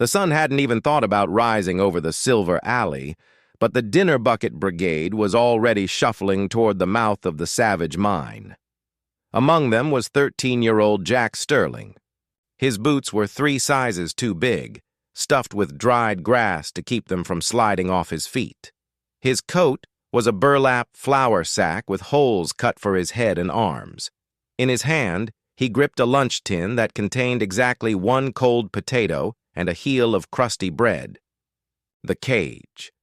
The sun hadn't even thought about rising over the Silver Alley, but the dinner bucket brigade was already shuffling toward the mouth of the savage mine. Among them was 13-year-old Jack Sterling. His boots were 3 sizes too big, stuffed with dried grass to keep them from sliding off his feet. His coat was a burlap flour sack with holes cut for his head and arms. In his hand, he gripped a lunch tin that contained exactly 1 cold potato and a heel of crusty bread. The cage.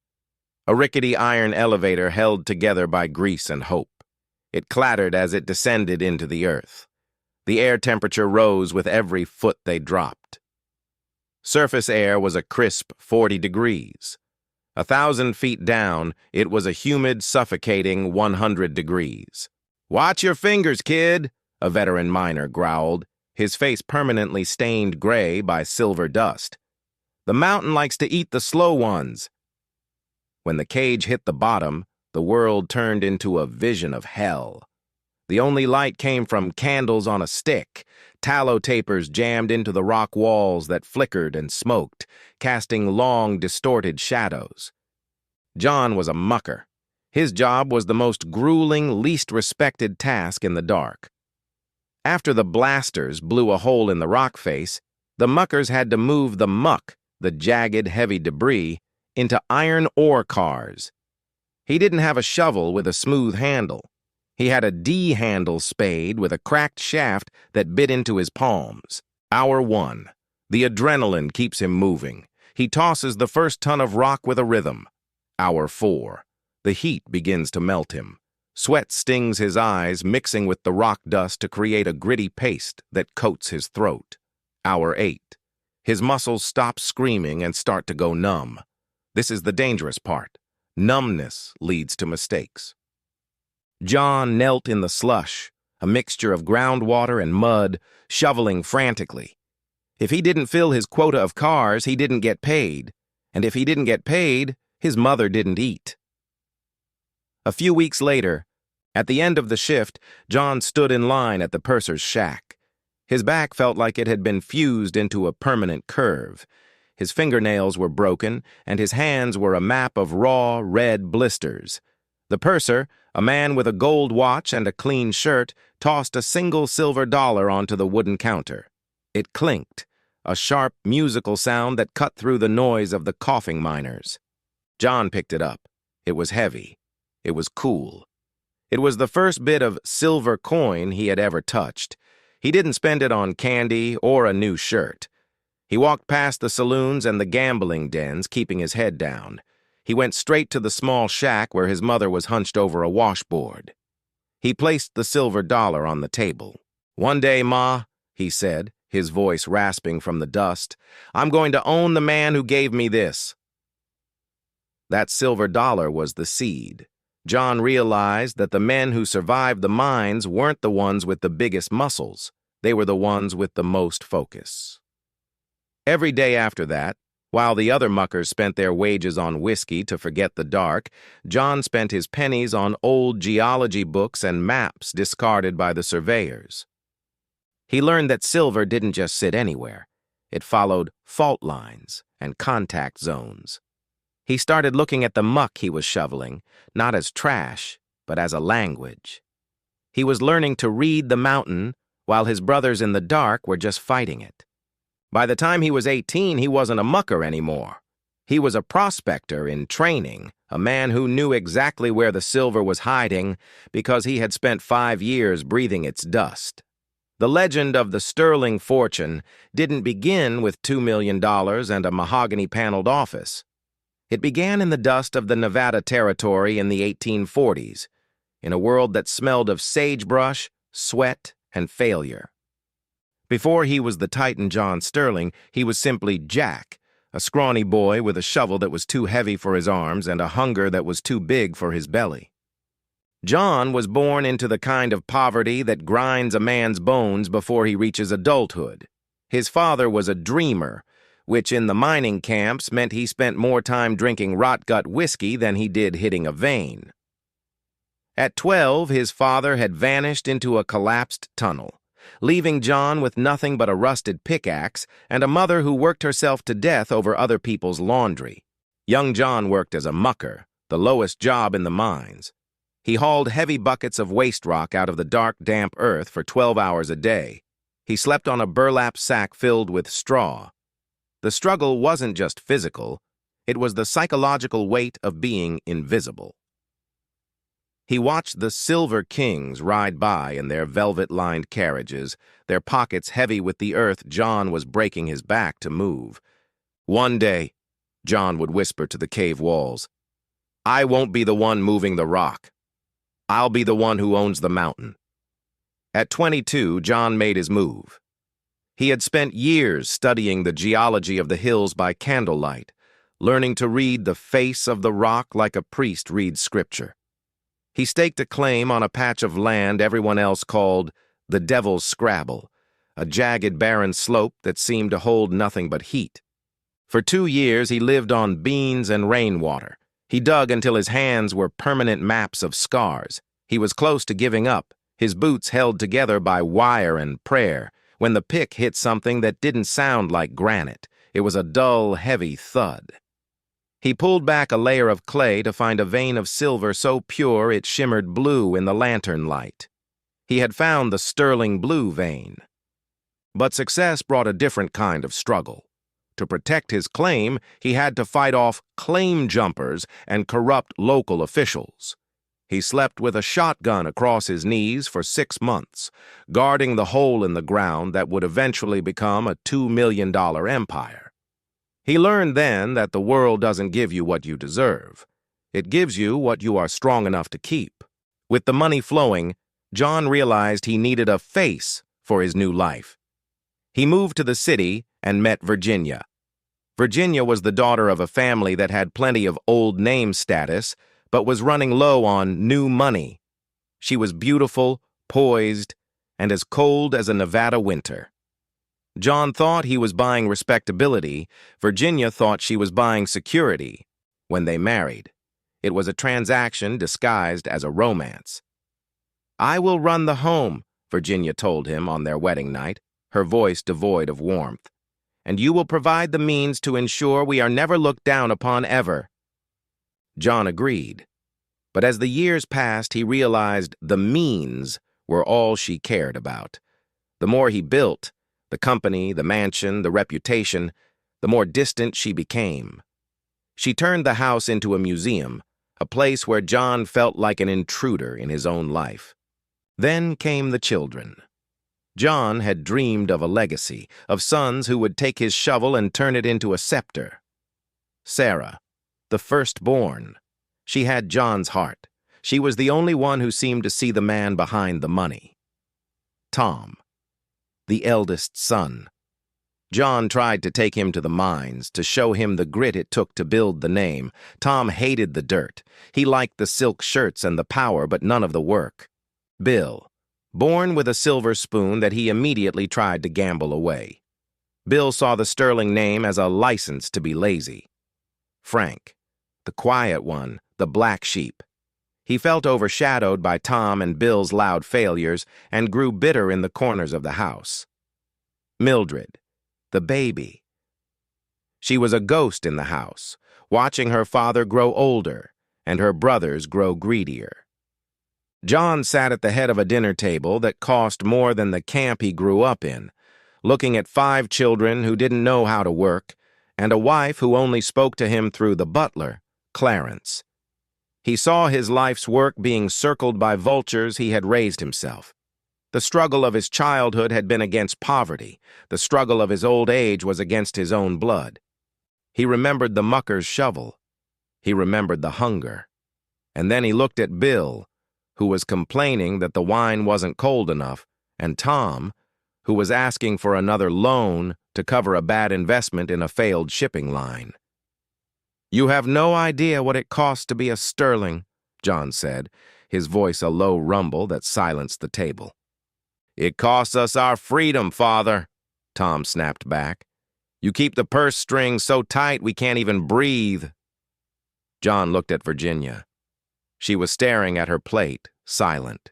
A rickety iron elevator held together by grease and hope. It clattered as it descended into the earth. The air temperature rose with every foot they dropped. Surface air was a crisp 40 degrees. 1,000 feet down, it was a humid, suffocating 100 degrees. "Watch your fingers, kid," a veteran miner growled, his face permanently stained gray by silver dust. "The mountain likes to eat the slow ones." When the cage hit the bottom, the world turned into a vision of hell. The only light came from candles on a stick, tallow tapers jammed into the rock walls that flickered and smoked, casting long, distorted shadows. John was a mucker. His job was the most grueling, least respected task in the dark. After the blasters blew a hole in the rock face, the muckers had to move the muck, the jagged, heavy debris, into iron ore cars. He didn't have a shovel with a smooth handle. He had a D-handle spade with a cracked shaft that bit into his palms. Hour 1. The adrenaline keeps him moving. He tosses the first ton of rock with a rhythm. Hour 4. The heat begins to melt him. Sweat stings his eyes, mixing with the rock dust to create a gritty paste that coats his throat. Hour 8. His muscles stop screaming and start to go numb. This is the dangerous part. Numbness leads to mistakes. John knelt in the slush, a mixture of groundwater and mud, shoveling frantically. If he didn't fill his quota of cars, he didn't get paid. And if he didn't get paid, his mother didn't eat. A few weeks later, at the end of the shift, John stood in line at the purser's shack. His back felt like it had been fused into a permanent curve. His fingernails were broken, and his hands were a map of raw, red blisters. The purser, a man with a gold watch and a clean shirt, tossed a single silver dollar onto the wooden counter. It clinked, a sharp, musical sound that cut through the noise of the coughing miners. John picked it up. It was heavy. It was cool. It was the first bit of silver coin he had ever touched. He didn't spend it on candy or a new shirt. He walked past the saloons and the gambling dens, keeping his head down. He went straight to the small shack where his mother was hunched over a washboard. He placed the silver dollar on the table. "One day, Ma," he said, his voice rasping from the dust, "I'm going to own the man who gave me this." That silver dollar was the seed. John realized that the men who survived the mines weren't the ones with the biggest muscles. They were the ones with the most focus. Every day after that, while the other muckers spent their wages on whiskey to forget the dark, John spent his pennies on old geology books and maps discarded by the surveyors. He learned that silver didn't just sit anywhere. It followed fault lines and contact zones. He started looking at the muck he was shoveling, not as trash, but as a language. He was learning to read the mountain while his brothers in the dark were just fighting it. By the time he was 18, he wasn't a mucker anymore. He was a prospector in training, a man who knew exactly where the silver was hiding because he had spent 5 years breathing its dust. The legend of the Sterling fortune didn't begin with $2 million and a mahogany-paneled office. It began in the dust of the Nevada Territory in the 1840s, in a world that smelled of sagebrush, sweat, and failure. Before he was the Titan John Sterling, he was simply Jack, a scrawny boy with a shovel that was too heavy for his arms and a hunger that was too big for his belly. John was born into the kind of poverty that grinds a man's bones before he reaches adulthood. His father was a dreamer, which in the mining camps meant he spent more time drinking rot-gut whiskey than he did hitting a vein. At 12, his father had vanished into a collapsed tunnel, leaving John with nothing but a rusted pickaxe and a mother who worked herself to death over other people's laundry. Young John worked as a mucker, the lowest job in the mines. He hauled heavy buckets of waste rock out of the dark, damp earth for 12 hours a day. He slept on a burlap sack filled with straw. The struggle wasn't just physical, it was the psychological weight of being invisible. He watched the Silver Kings ride by in their velvet-lined carriages, their pockets heavy with the earth John was breaking his back to move. One day, John would whisper to the cave walls, "I won't be the one moving the rock. I'll be the one who owns the mountain." At 22, John made his move. He had spent years studying the geology of the hills by candlelight, learning to read the face of the rock like a priest reads scripture. He staked a claim on a patch of land everyone else called the Devil's Scrabble, a jagged barren slope that seemed to hold nothing but heat. For 2 years he lived on beans and rainwater. He dug until his hands were permanent maps of scars. He was close to giving up, his boots held together by wire and prayer, when the pick hit something that didn't sound like granite. It was a dull, heavy thud. He pulled back a layer of clay to find a vein of silver so pure it shimmered blue in the lantern light. He had found the sterling blue vein. But success brought a different kind of struggle. To protect his claim, he had to fight off claim jumpers and corrupt local officials. He slept with a shotgun across his knees for 6 months, guarding the hole in the ground that would eventually become a $2 million empire. He learned then that the world doesn't give you what you deserve. It gives you what you are strong enough to keep. With the money flowing, John realized he needed a face for his new life. He moved to the city and met Virginia. Virginia was the daughter of a family that had plenty of old name status, but was running low on new money. She was beautiful, poised, and as cold as a Nevada winter. John thought he was buying respectability. Virginia thought she was buying security. When they married, it was a transaction disguised as a romance. "I will run the home," Virginia told him on their wedding night, her voice devoid of warmth. "And you will provide the means to ensure we are never looked down upon ever." John agreed. But as the years passed, he realized the means were all she cared about. The more he built, the company, the mansion, the reputation, the more distant she became. She turned the house into a museum, a place where John felt like an intruder in his own life. Then came the children. John had dreamed of a legacy, of sons who would take his shovel and turn it into a scepter. Sarah, the firstborn. She had John's heart. She was the only one who seemed to see the man behind the money. Tom, the eldest son. John tried to take him to the mines, to show him the grit it took to build the name. Tom hated the dirt. He liked the silk shirts and the power, but none of the work. Bill, born with a silver spoon that he immediately tried to gamble away. Bill saw the sterling name as a license to be lazy. Frank, the quiet one, the black sheep. He felt overshadowed by Tom and Bill's loud failures and grew bitter in the corners of the house. Mildred, the baby. She was a ghost in the house, watching her father grow older and her brothers grow greedier. John sat at the head of a dinner table that cost more than the camp he grew up in, looking at 5 children who didn't know how to work and a wife who only spoke to him through the butler, Clarence. He saw his life's work being circled by vultures he had raised himself. The struggle of his childhood had been against poverty. The struggle of his old age was against his own blood. He remembered the mucker's shovel. He remembered the hunger. And then he looked at Bill, who was complaining that the wine wasn't cold enough, and Tom, who was asking for another loan to cover a bad investment in a failed shipping line. "You have no idea what it costs to be a sterling," John said, his voice a low rumble that silenced the table. "It costs us our freedom, Father," Tom snapped back. "You keep the purse strings so tight we can't even breathe." John looked at Virginia. She was staring at her plate, silent.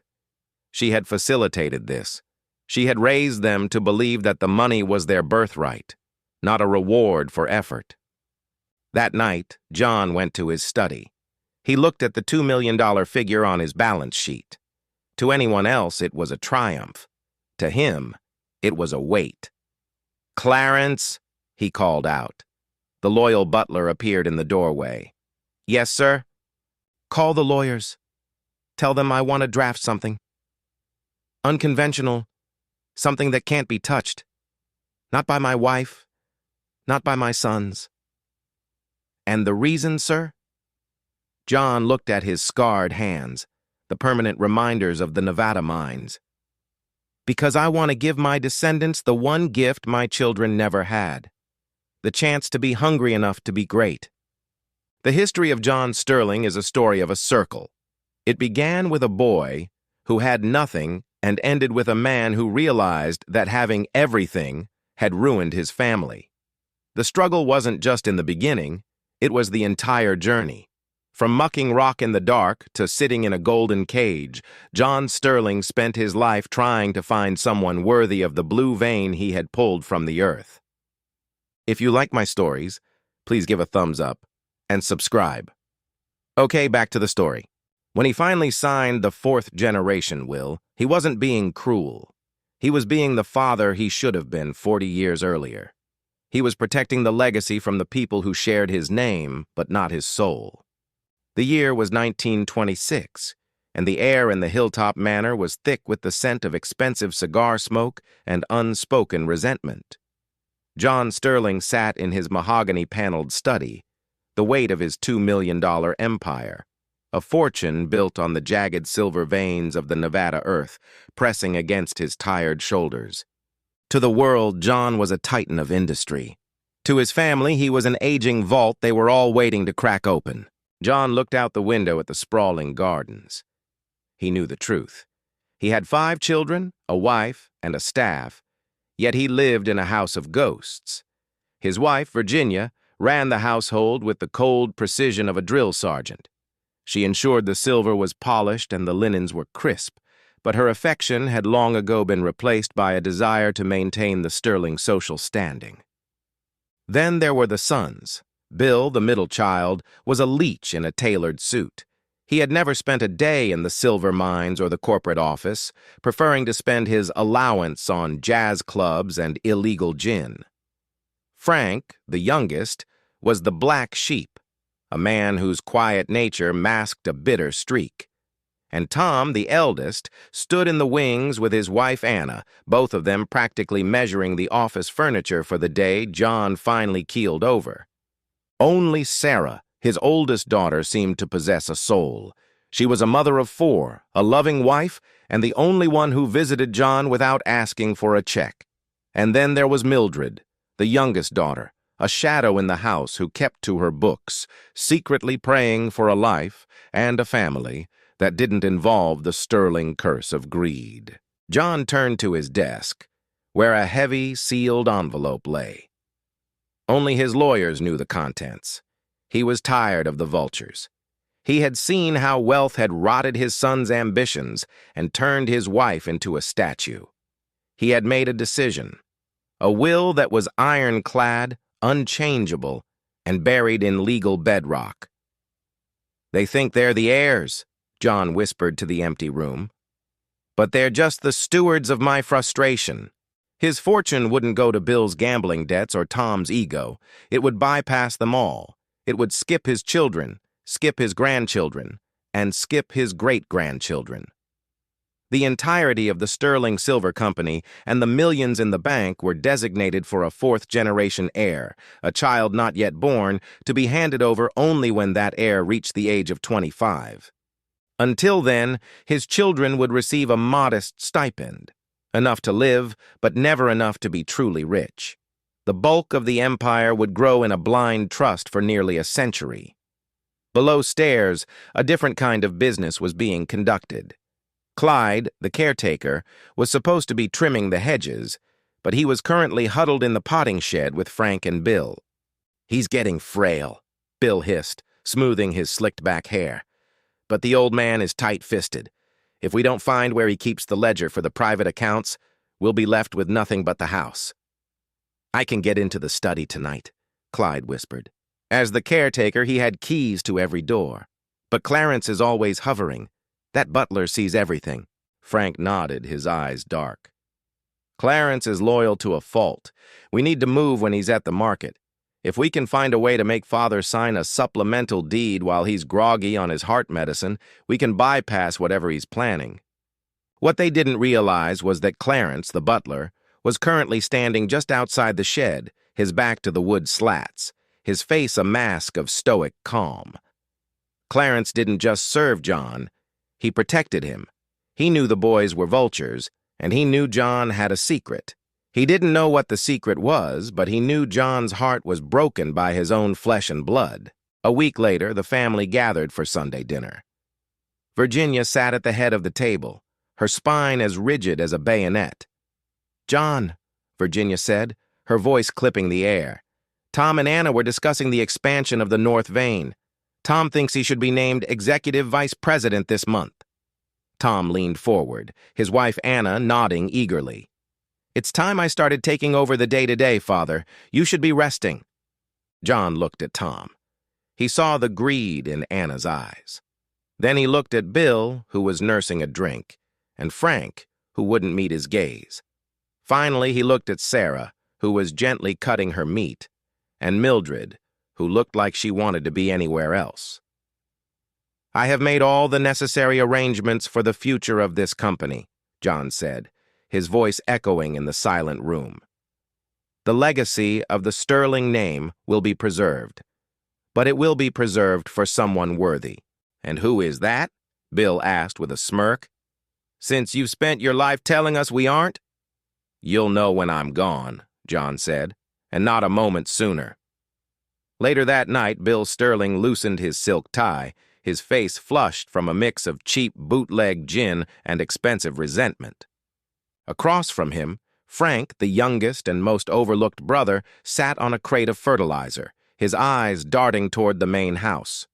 She had facilitated this. She had raised them to believe that the money was their birthright, not a reward for effort. That night, John went to his study. He looked at the $2 million figure on his balance sheet. To anyone else, it was a triumph. To him, it was a weight. "Clarence," he called out. The loyal butler appeared in the doorway. "Yes, sir?" "Call the lawyers. Tell them I want to draft something. Unconventional, something that can't be touched. Not by my wife, not by my sons." "And the reason, sir?" John looked at his scarred hands, the permanent reminders of the Nevada mines. "Because I want to give my descendants the one gift my children never had, the chance to be hungry enough to be great." The history of John Sterling is a story of a circle. It began with a boy who had nothing and ended with a man who realized that having everything had ruined his family. The struggle wasn't just in the beginning, it was the entire journey. From mucking rock in the dark to sitting in a golden cage, John Sterling spent his life trying to find someone worthy of the blue vein he had pulled from the earth. If you like my stories, please give a thumbs up and subscribe. Okay, back to the story. When he finally signed the fourth-generation will, he wasn't being cruel. He was being the father he should have been 40 years earlier. He was protecting the legacy from the people who shared his name, but not his soul. The year was 1926, and the air in the Hilltop Manor was thick with the scent of expensive cigar smoke and unspoken resentment. John Sterling sat in his mahogany-paneled study, the weight of his $2 million empire, a fortune built on the jagged silver veins of the Nevada earth, pressing against his tired shoulders. To the world, John was a titan of industry. To his family, he was an aging vault they were all waiting to crack open. John looked out the window at the sprawling gardens. He knew the truth. He had 5 children, a wife, and a staff, yet he lived in a house of ghosts. His wife, Virginia, ran the household with the cold precision of a drill sergeant. She ensured the silver was polished and the linens were crisp, but her affection had long ago been replaced by a desire to maintain the Sterling social standing. Then there were the sons. Bill, the middle child, was a leech in a tailored suit. He had never spent a day in the silver mines or the corporate office, preferring to spend his allowance on jazz clubs and illegal gin. Frank, the youngest, was the black sheep, a man whose quiet nature masked a bitter streak. And Tom, the eldest, stood in the wings with his wife Anna, both of them practically measuring the office furniture for the day John finally keeled over. Only Sarah, his oldest daughter, seemed to possess a soul. She was a mother of 4, a loving wife, and the only one who visited John without asking for a check. And then there was Mildred, the youngest daughter, a shadow in the house who kept to her books, secretly praying for a life and a family that didn't involve the Sterling curse of greed. John turned to his desk, where a heavy, sealed envelope lay. Only his lawyers knew the contents. He was tired of the vultures. He had seen how wealth had rotted his son's ambitions and turned his wife into a statue. He had made a decision, a will that was ironclad, unchangeable, and buried in legal bedrock. "They think they're the heirs," John whispered to the empty room. "But they're just the stewards of my frustration." His fortune wouldn't go to Bill's gambling debts or Tom's ego. It would bypass them all. It would skip his children, skip his grandchildren, and skip his great-grandchildren. The entirety of the Sterling Silver Company and the millions in the bank were designated for a 4th-generation heir, a child not yet born, to be handed over only when that heir reached the age of 25. Until then, his children would receive a modest stipend. Enough to live, but never enough to be truly rich. The bulk of the empire would grow in a blind trust for nearly a century. Below stairs, a different kind of business was being conducted. Clyde, the caretaker, was supposed to be trimming the hedges, but he was currently huddled in the potting shed with Frank and Bill. "He's getting frail," Bill hissed, smoothing his slicked-back hair. "But the old man is tight-fisted. If we don't find where he keeps the ledger for the private accounts, We'll be left with nothing but the house. I can get into the study tonight, Clyde whispered. As the caretaker, he had keys to every door. But Clarence is always hovering. That butler sees everything. Frank nodded, his eyes dark. Clarence is loyal to a fault. We need to move when he's at the market. If we can find a way to make Father sign a supplemental deed while he's groggy on his heart medicine, we can bypass whatever he's planning. What they didn't realize was that Clarence, the butler, was currently standing just outside the shed, his back to the wood slats, his face a mask of stoic calm. Clarence didn't just serve John, he protected him. He knew the boys were vultures, and he knew John had a secret. He didn't know what the secret was, but he knew John's heart was broken by his own flesh and blood. A week later, the family gathered for Sunday dinner. Virginia sat at the head of the table, her spine as rigid as a bayonet. "John," Virginia said, her voice clipping the air. "Tom and Anna were discussing the expansion of the North Vein. Tom thinks he should be named Executive Vice President this month." Tom leaned forward, his wife Anna nodding eagerly. "It's time I started taking over the day-to-day, Father. You should be resting." John looked at Tom. He saw the greed in Anna's eyes. Then he looked at Bill, who was nursing a drink, and Frank, who wouldn't meet his gaze. Finally, he looked at Sarah, who was gently cutting her meat, and Mildred, who looked like she wanted to be anywhere else. "I have made all the necessary arrangements for the future of this company," John said, his voice echoing in the silent room. "The legacy of the sterling name will be preserved, but it will be preserved for someone worthy." "And who is that?" Bill asked with a smirk. "Since you've spent your life telling us we aren't?" "You'll know when I'm gone," John said, "and not a moment sooner." Later that night, Bill Sterling loosened his silk tie, his face flushed from a mix of cheap bootleg gin and expensive resentment. Across from him, Frank, the youngest and most overlooked brother, sat on a crate of fertilizer, his eyes darting toward the main house.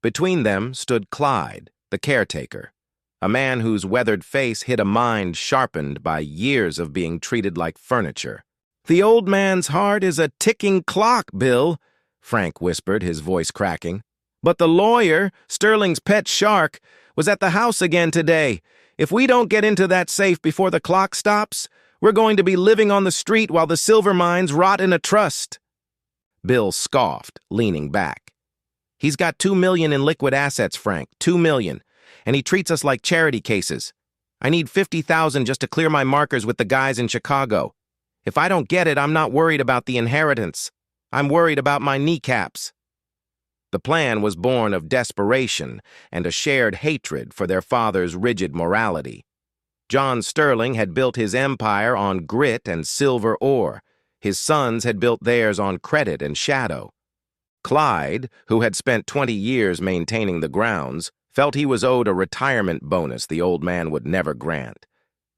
Between them stood Clyde, the caretaker, a man whose weathered face hid a mind sharpened by years of being treated like furniture. "The old man's heart is a ticking clock, Bill," Frank whispered, his voice cracking. "But the lawyer, Sterling's pet shark, was at the house again today. If we don't get into that safe before the clock stops, we're going to be living on the street while the silver mines rot in a trust." Bill scoffed, leaning back. "He's got $2 million in liquid assets, Frank, $2 million, and he treats us like charity cases. I need $50,000 just to clear my markers with the guys in Chicago. If I don't get it, I'm not worried about the inheritance. I'm worried about my kneecaps." The plan was born of desperation and a shared hatred for their father's rigid morality. John Sterling had built his empire on grit and silver ore. His sons had built theirs on credit and shadow. Clyde, who had spent 20 years maintaining the grounds, felt he was owed a retirement bonus the old man would never grant.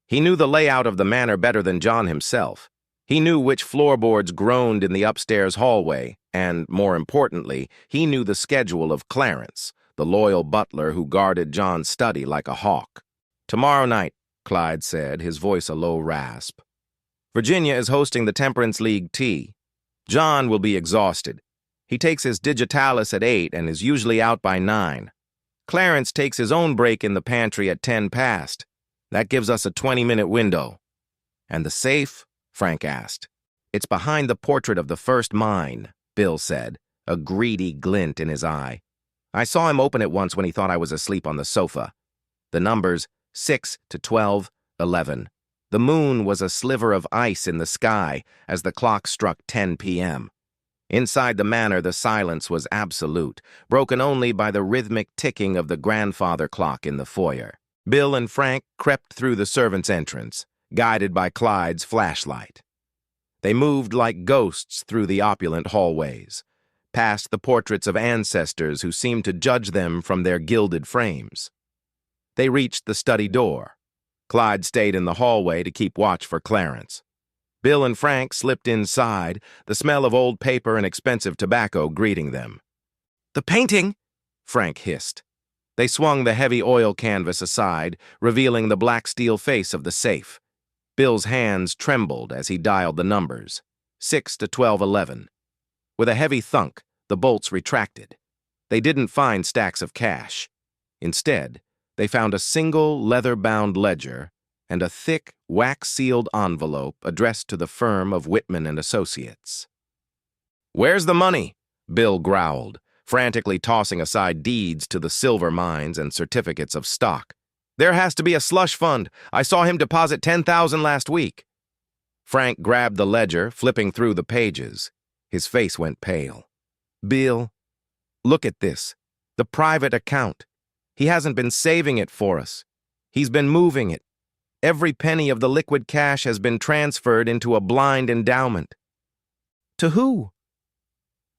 He knew the layout of the manor better than John himself. He knew which floorboards groaned in the upstairs hallway, and, more importantly, he knew the schedule of Clarence, the loyal butler who guarded John's study like a hawk. "Tomorrow night," Clyde said, his voice a low rasp. "Virginia is hosting the Temperance League tea. John will be exhausted. He takes his digitalis at 8 and is usually out by 9. Clarence takes his own break in the pantry at 10 past. That gives us a 20-minute window." "And the safe?" Frank asked. "It's behind the portrait of the first mine," Bill said, a greedy glint in his eye. "I saw him open it once when he thought I was asleep on the sofa. The numbers 6 to 12, 11. The moon was a sliver of ice in the sky as the clock struck 10 p.m. Inside the manor, the silence was absolute, broken only by the rhythmic ticking of the grandfather clock in the foyer. Bill and Frank crept through the servants' entrance, guided by Clyde's flashlight. They moved like ghosts through the opulent hallways, past the portraits of ancestors who seemed to judge them from their gilded frames. They reached the study door. Clyde stayed in the hallway to keep watch for Clarence. Bill and Frank slipped inside, the smell of old paper and expensive tobacco greeting them. "The painting!" Frank hissed. They swung the heavy oil canvas aside, revealing the black steel face of the safe. Bill's hands trembled as he dialed the numbers, 6 to 1211. With a heavy thunk, the bolts retracted. They didn't find stacks of cash. Instead, they found a single leather-bound ledger and a thick, wax-sealed envelope addressed to the firm of Whitman and Associates. "Where's the money?" Bill growled, frantically tossing aside deeds to the silver mines and certificates of stock. "There has to be a slush fund. I saw him deposit $10,000 last week." Frank grabbed the ledger, flipping through the pages. His face went pale. "Bill, look at this. The private account. He hasn't been saving it for us. He's been moving it. Every penny of the liquid cash has been transferred into a blind endowment." "To who?"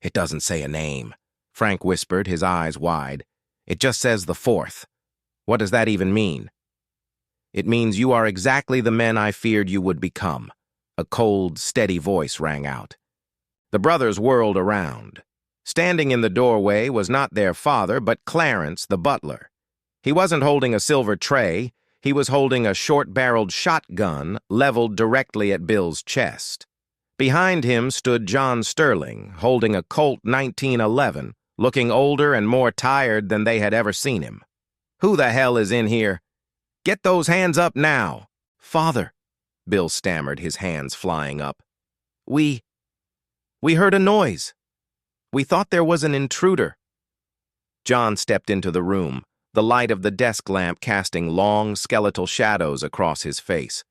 "It doesn't say a name," Frank whispered, his eyes wide. "It just says the fourth. What does that even mean?" "It means you are exactly the men I feared you would become," a cold, steady voice rang out. The brothers whirled around. Standing in the doorway was not their father, but Clarence, the butler. He wasn't holding a silver tray. He was holding a short-barreled shotgun leveled directly at Bill's chest. Behind him stood John Sterling, holding a Colt 1911, looking older and more tired than they had ever seen him. "Who the hell is in here? Get those hands up now!" "Father," Bill stammered, his hands flying up. We heard a noise. We thought there was an intruder." John stepped into the room, the light of the desk lamp casting long, skeletal shadows across his face.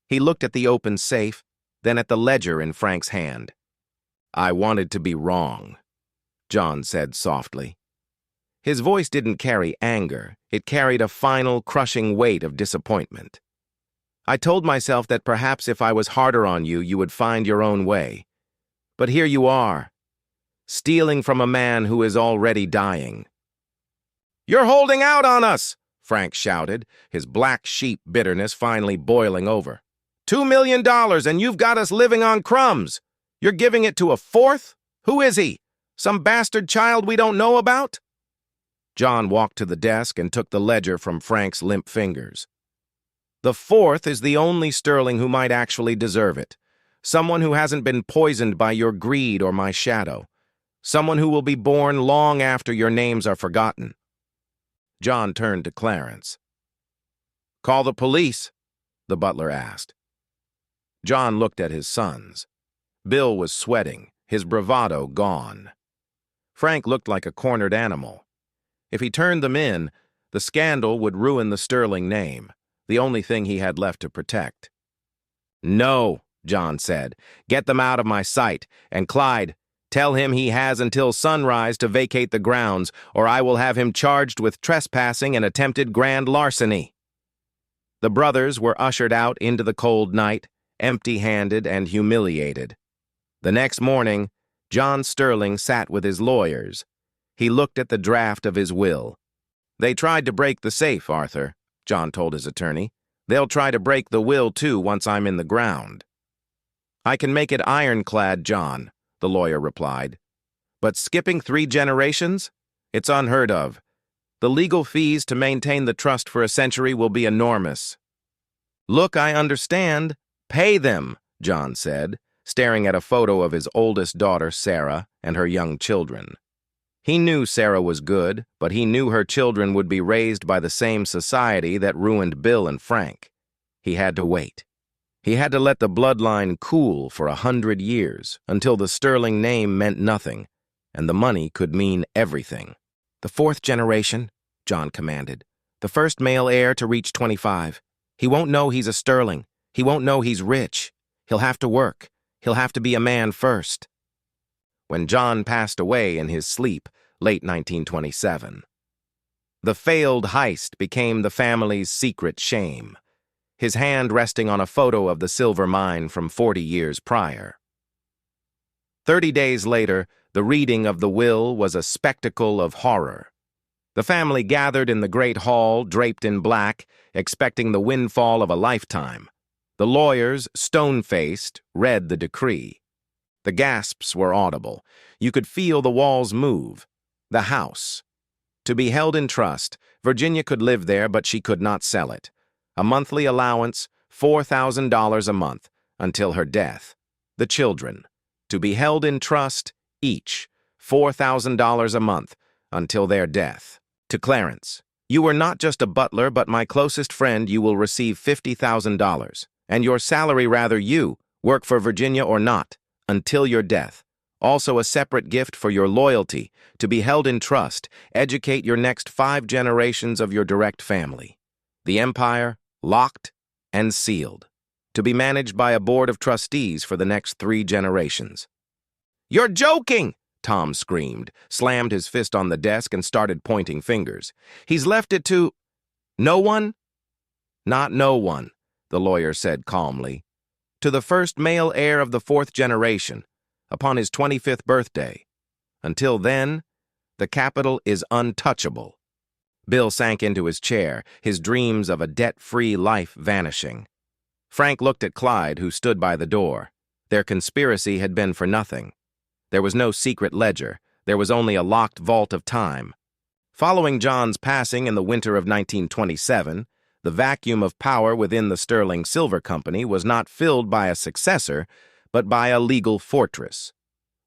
He looked at the open safe, then at the ledger in Frank's hand. "I wanted to be wrong," John said softly. His voice didn't carry anger. It carried a final, crushing weight of disappointment. "I told myself that perhaps if I was harder on you, you would find your own way. But here you are, stealing from a man who is already dying." "You're holding out on us!" Frank shouted, his black sheep bitterness finally boiling over. $2 million and you've got us living on crumbs. You're giving it to a fourth? Who is he? Some bastard child we don't know about?" John walked to the desk and took the ledger from Frank's limp fingers. "The fourth is the only Sterling who might actually deserve it. Someone who hasn't been poisoned by your greed or my shadow. Someone who will be born long after your names are forgotten." John turned to Clarence. "Call the police?" the butler asked. John looked at his sons. Bill was sweating, his bravado gone. Frank looked like a cornered animal. If he turned them in, the scandal would ruin the Sterling name, the only thing he had left to protect. "No," John said. "Get them out of my sight. And Clyde, tell him he has until sunrise to vacate the grounds, or I will have him charged with trespassing and attempted grand larceny." The brothers were ushered out into the cold night, empty-handed and humiliated. The next morning, John Sterling sat with his lawyers. He looked at the draft of his will. "They tried to break the safe, Arthur," John told his attorney. "They'll try to break the will, too, once I'm in the ground." "I can make it ironclad, John," the lawyer replied. "But skipping 3 generations? It's unheard of. The legal fees to maintain the trust for a century will be enormous." "Look, I understand. Pay them," John said, staring at a photo of his oldest daughter, Sarah, and her young children. He knew Sarah was good, but he knew her children would be raised by the same society that ruined Bill and Frank. He had to wait. He had to let the bloodline cool for 100 years, until the Sterling name meant nothing, and the money could mean everything. "The 4th generation," John commanded. "The first male heir to reach 25. He won't know he's a Sterling. He won't know he's rich. He'll have to work. He'll have to be a man first." When John passed away in his sleep, late 1927, the failed heist became the family's secret shame, his hand resting on a photo of the silver mine from 40 years prior. 30 days later, the reading of the will was a spectacle of horror. The family gathered in the great hall, draped in black, expecting the windfall of a lifetime. The lawyers, stone-faced, read the decree. The gasps were audible. You could feel the walls move. The house. To be held in trust, Virginia could live there, but she could not sell it. A monthly allowance, $4,000 a month until her death. The children, to be held in trust, each $4,000 a month until their death. To Clarence, you were not just a butler, but my closest friend. You will receive $50,000, and your salary, rather you, work for Virginia or not, until your death. Also a separate gift for your loyalty, to be held in trust, educate your next 5 generations of your direct family. The empire, locked and sealed, to be managed by a board of trustees for the next 3 generations. "You're joking!" Tom screamed, slammed his fist on the desk, and started pointing fingers. "He's left it to—" "No one?" "Not no one," the lawyer said calmly. "To the first male heir of the 4th generation, upon his 25th birthday. Until then, the capital is untouchable." Bill sank into his chair, his dreams of a debt-free life vanishing. Frank looked at Clyde, who stood by the door. Their conspiracy had been for nothing. There was no secret ledger. There was only a locked vault of time. Following John's passing in the winter of 1927, the vacuum of power within the Sterling Silver Company was not filled by a successor, but by a legal fortress.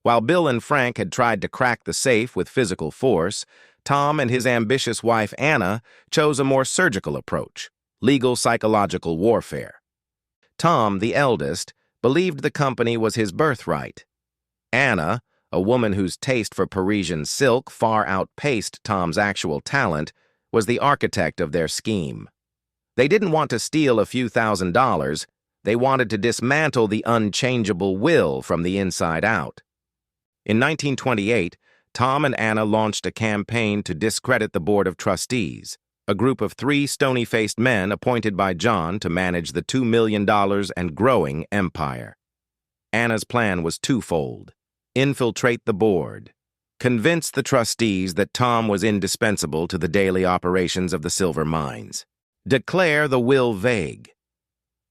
While Bill and Frank had tried to crack the safe with physical force, Tom and his ambitious wife Anna chose a more surgical approach: legal psychological warfare. Tom, the eldest, believed the company was his birthright. Anna, a woman whose taste for Parisian silk far outpaced Tom's actual talent, was the architect of their scheme. They didn't want to steal a few $1,000s. They wanted to dismantle the unchangeable will from the inside out. In 1928, Tom and Anna launched a campaign to discredit the Board of Trustees, a group of 3 stony-faced men appointed by John to manage the $2 million and growing empire. Anna's plan was twofold: infiltrate the board, convince the trustees that Tom was indispensable to the daily operations of the silver mines, declare the will vague,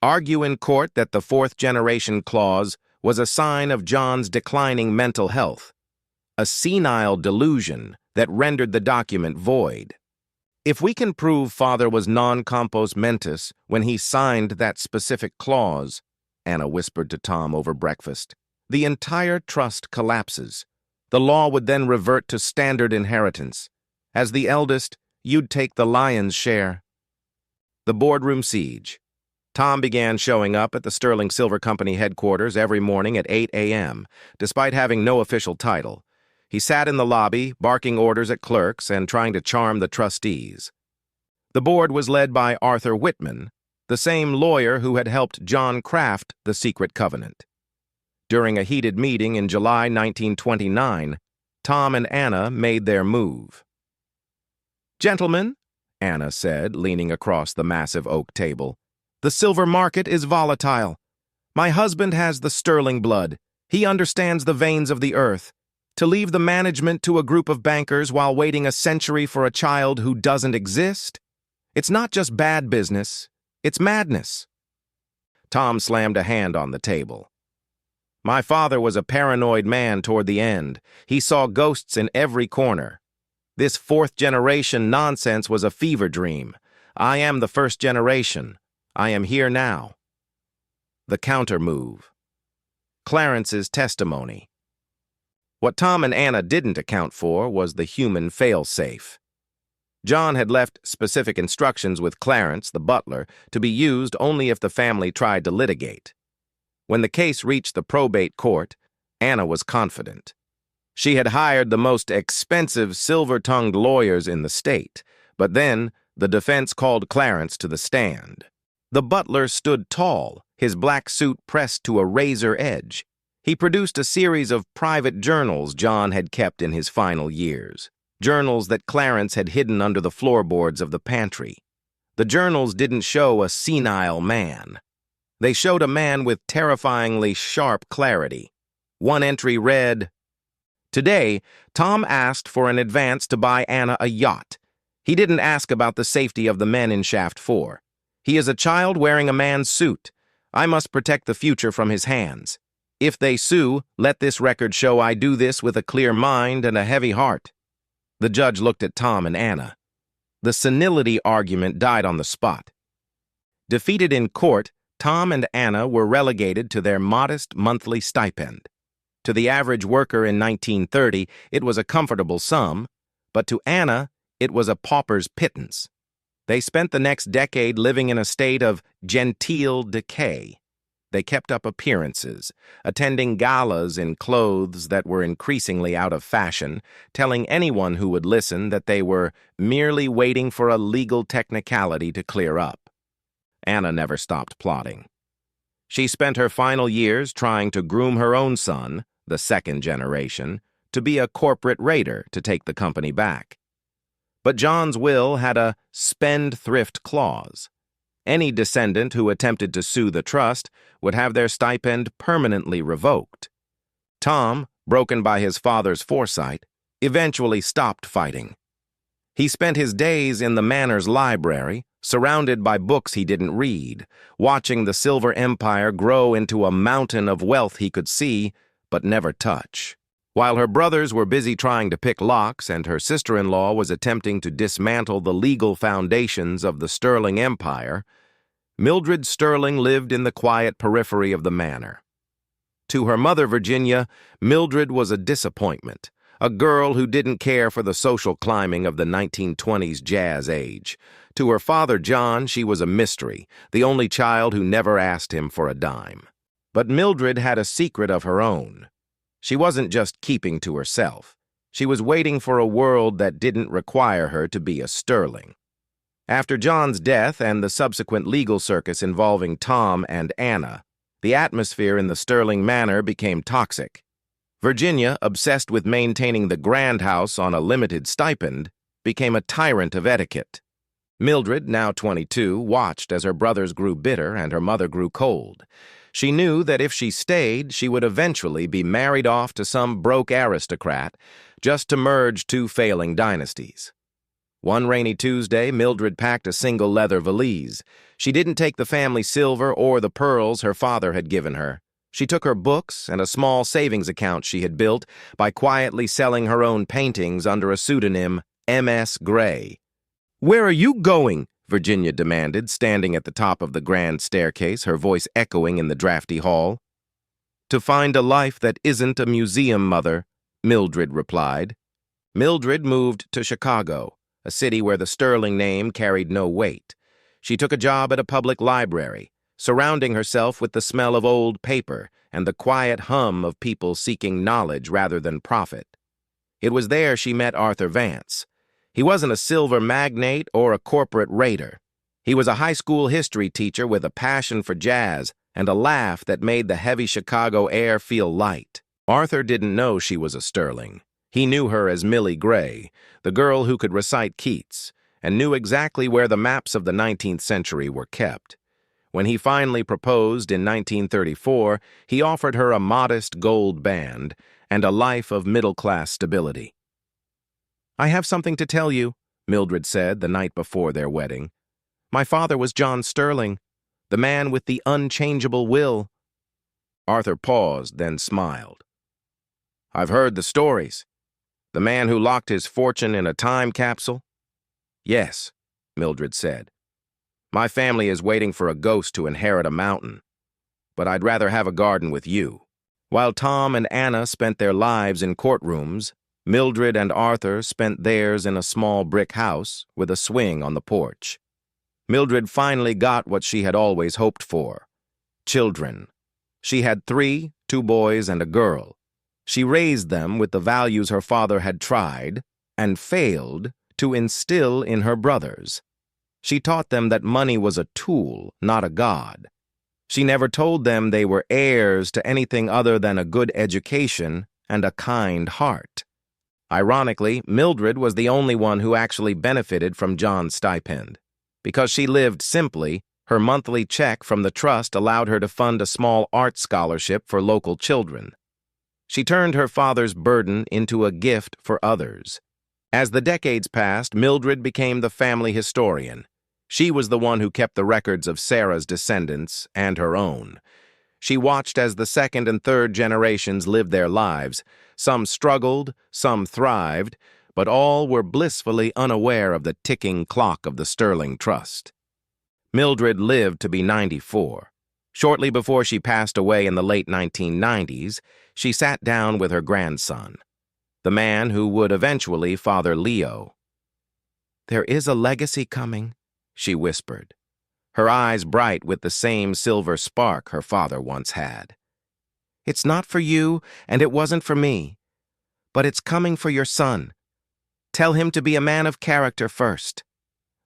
argue in court that the 4th generation clause was a sign of John's declining mental health, a senile delusion that rendered the document void. "If we can prove Father was non compos mentis when he signed that specific clause," Anna whispered to Tom over breakfast, "the entire trust collapses. The law would then revert to standard inheritance. As the eldest, you'd take the lion's share." The boardroom siege. Tom began showing up at the Sterling Silver Company headquarters every morning at 8 a.m., despite having no official title. He sat in the lobby, barking orders at clerks and trying to charm the trustees. The board was led by Arthur Whitman, the same lawyer who had helped John craft the secret covenant. During a heated meeting in July 1929, Tom and Anna made their move. "Gentlemen," Anna said, leaning across the massive oak table, "the silver market is volatile. My husband has the sterling blood. He understands the veins of the earth. To leave the management to a group of bankers while waiting a century for a child who doesn't exist? It's not just bad business, it's madness." Tom slammed a hand on the table. "My father was a paranoid man toward the end. He saw ghosts in every corner. This 4th generation nonsense was a fever dream. I am the 1st generation. I am here now." The counter move. Clarence's testimony. What Tom and Anna didn't account for was the human fail-safe. John had left specific instructions with Clarence, the butler, to be used only if the family tried to litigate. When the case reached the probate court, Anna was confident. She had hired the most expensive silver-tongued lawyers in the state, but then the defense called Clarence to the stand. The butler stood tall, his black suit pressed to a razor edge. He produced a series of private journals John had kept in his final years, journals that Clarence had hidden under the floorboards of the pantry. The journals didn't show a senile man. They showed a man with terrifyingly sharp clarity. One entry read, "Today, Tom asked for an advance to buy Anna a yacht. He didn't ask about the safety of the men in Shaft 4. He is a child wearing a man's suit. I must protect the future from his hands. If they sue, let this record show I do this with a clear mind and a heavy heart." The judge looked at Tom and Anna. The senility argument died on the spot. Defeated in court, Tom and Anna were relegated to their modest monthly stipend. To the average worker in 1930, it was a comfortable sum, but to Anna, it was a pauper's pittance. They spent the next decade living in a state of genteel decay. They kept up appearances, attending galas in clothes that were increasingly out of fashion, telling anyone who would listen that they were merely waiting for a legal technicality to clear up. Anna never stopped plotting. She spent her final years trying to groom her own son, the second generation, to be a corporate raider to take the company back. But John's will had a spendthrift clause. Any descendant who attempted to sue the trust would have their stipend permanently revoked. Tom, broken by his father's foresight, eventually stopped fighting. He spent his days in the manor's library, surrounded by books he didn't read, watching the Silver Empire grow into a mountain of wealth he could see but never touch. While her brothers were busy trying to pick locks and her sister-in-law was attempting to dismantle the legal foundations of the Sterling Empire, Mildred Sterling lived in the quiet periphery of the manor. To her mother, Virginia, Mildred was a disappointment, a girl who didn't care for the social climbing of the 1920s jazz age. To her father, John, she was a mystery, the only child who never asked him for a dime. But Mildred had a secret of her own. She wasn't just keeping to herself. She was waiting for a world that didn't require her to be a Sterling. After John's death and the subsequent legal circus involving Tom and Anna, the atmosphere in the Sterling Manor became toxic. Virginia, obsessed with maintaining the grand house on a limited stipend, became a tyrant of etiquette. Mildred, now 22, watched as her brothers grew bitter and her mother grew cold. She knew that if she stayed, she would eventually be married off to some broke aristocrat, just to merge two failing dynasties. One rainy Tuesday, Mildred packed a single leather valise. She didn't take the family silver or the pearls her father had given her. She took her books and a small savings account she had built by quietly selling her own paintings under a pseudonym, M.S. Gray. "Where are you going?" Virginia demanded, standing at the top of the grand staircase, her voice echoing in the drafty hall. "To find a life that isn't a museum, Mother," Mildred replied. Mildred moved to Chicago, a city where the Sterling name carried no weight. She took a job at a public library, surrounding herself with the smell of old paper and the quiet hum of people seeking knowledge rather than profit. It was there she met Arthur Vance. He wasn't a silver magnate or a corporate raider. He was a high school history teacher with a passion for jazz and a laugh that made the heavy Chicago air feel light. Arthur didn't know she was a Sterling. He knew her as Millie Gray, the girl who could recite Keats, and knew exactly where the maps of the 19th century were kept. When he finally proposed in 1934, he offered her a modest gold band and a life of middle-class stability. "I have something to tell you," Mildred said the night before their wedding. "My father was John Sterling, the man with the unchangeable will." Arthur paused, then smiled. "I've heard the stories. The man who locked his fortune in a time capsule?" "Yes," Mildred said. "My family is waiting for a ghost to inherit a mountain, but I'd rather have a garden with you." While Tom and Anna spent their lives in courtrooms, Mildred and Arthur spent theirs in a small brick house with a swing on the porch. Mildred finally got what she had always hoped for: children. She had 3, 2 boys and a girl. She raised them with the values her father had tried, and failed, to instill in her brothers. She taught them that money was a tool, not a god. She never told them they were heirs to anything other than a good education and a kind heart. Ironically, Mildred was the only one who actually benefited from John's stipend. Because she lived simply, her monthly check from the trust allowed her to fund a small art scholarship for local children. She turned her father's burden into a gift for others. As the decades passed, Mildred became the family historian. She was the one who kept the records of Sarah's descendants and her own. She watched as the second and third generations lived their lives. Some struggled, some thrived, but all were blissfully unaware of the ticking clock of the Sterling Trust. Mildred lived to be 94. Shortly before she passed away in the late 1990s, she sat down with her grandson, the man who would eventually father Leo. "There is a legacy coming," she whispered, her eyes bright with the same silver spark her father once had. "It's not for you, and it wasn't for me, but it's coming for your son. Tell him to be a man of character first.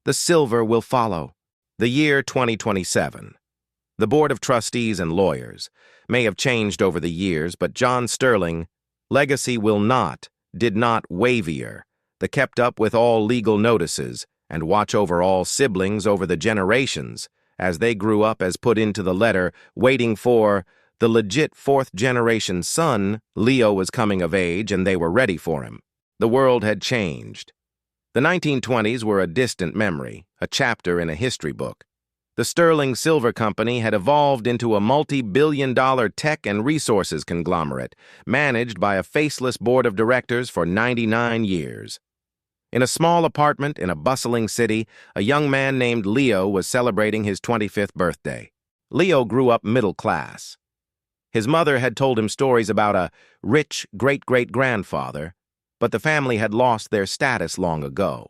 The silver will follow." The year 2027. The Board of Trustees and lawyers may have changed over the years, but John Sterling, legacy did not wavier, the kept up with all legal notices and watch over all siblings over the generations as they grew up as put into the letter, waiting for the legit fourth-generation son. Leo was coming of age and they were ready for him. The world had changed. The 1920s were a distant memory, a chapter in a history book. The Sterling Silver Company had evolved into a multi-billion-dollar tech and resources conglomerate, managed by a faceless board of directors for 99 years. In a small apartment in a bustling city, a young man named Leo was celebrating his 25th birthday. Leo grew up middle class. His mother had told him stories about a rich great-great-grandfather, but the family had lost their status long ago.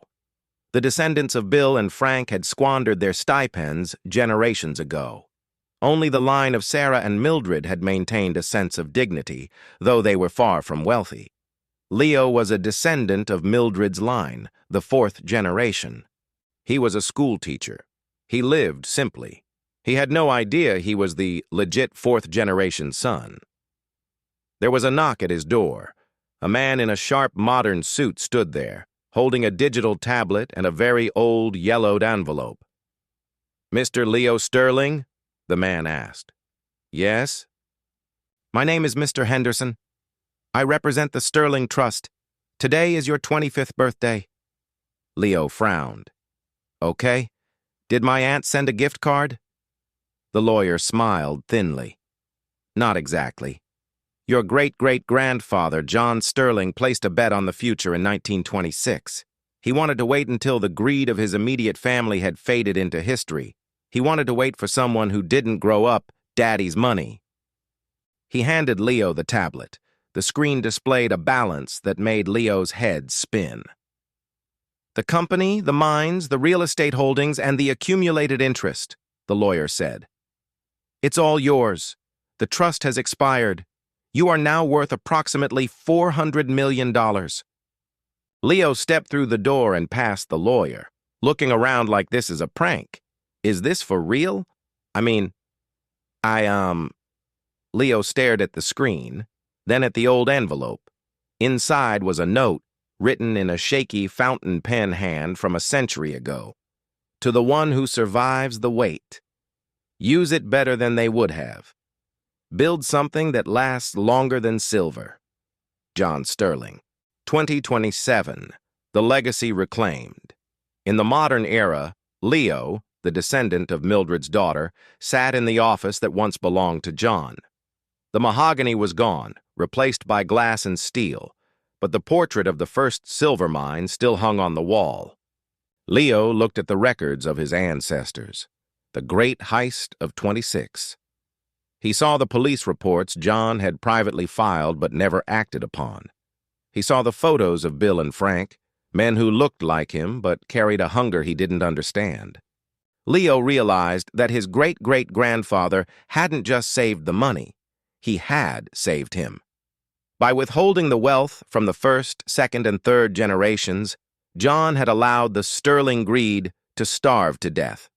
The descendants of Bill and Frank had squandered their stipends generations ago. Only the line of Sarah and Mildred had maintained a sense of dignity, though they were far from wealthy. Leo was a descendant of Mildred's line, the fourth generation. He was a school teacher. He lived simply. He had no idea he was the legit fourth-generation son. There was a knock at his door. A man in a sharp modern suit stood there, holding a digital tablet and a very old yellowed envelope. "Mr. Leo Sterling?" the man asked. "Yes?" "My name is Mr. Henderson. I represent the Sterling Trust. Today is your 25th birthday." Leo frowned. "Okay. Did my aunt send a gift card?" The lawyer smiled thinly. "Not exactly. Your great-great-grandfather, John Sterling, placed a bet on the future in 1926. He wanted to wait until the greed of his immediate family had faded into history. He wanted to wait for someone who didn't grow up daddy's money." He handed Leo the tablet. The screen displayed a balance that made Leo's head spin. "The company, the mines, the real estate holdings, and the accumulated interest," the lawyer said. "It's all yours. The trust has expired. You are now worth approximately $400 million. Leo stepped through the door and past the lawyer, looking around like this is a prank. "Is this for real? Leo stared at the screen, then at the old envelope. Inside was a note, written in a shaky fountain pen hand from a century ago. "To the one who survives the wait. Use it better than they would have. Build something that lasts longer than silver. John Sterling." 2027. The legacy reclaimed. In the modern era, Leo, the descendant of Mildred's daughter, sat in the office that once belonged to John. The mahogany was gone, replaced by glass and steel, but the portrait of the first silver mine still hung on the wall. Leo looked at the records of his ancestors. The great heist of 26. He saw the police reports John had privately filed but never acted upon. He saw the photos of Bill and Frank, men who looked like him but carried a hunger he didn't understand. Leo realized that his great-great-grandfather hadn't just saved the money, he had saved him. By withholding the wealth from the first, second, and third generations, John had allowed the Sterling greed to starve to death.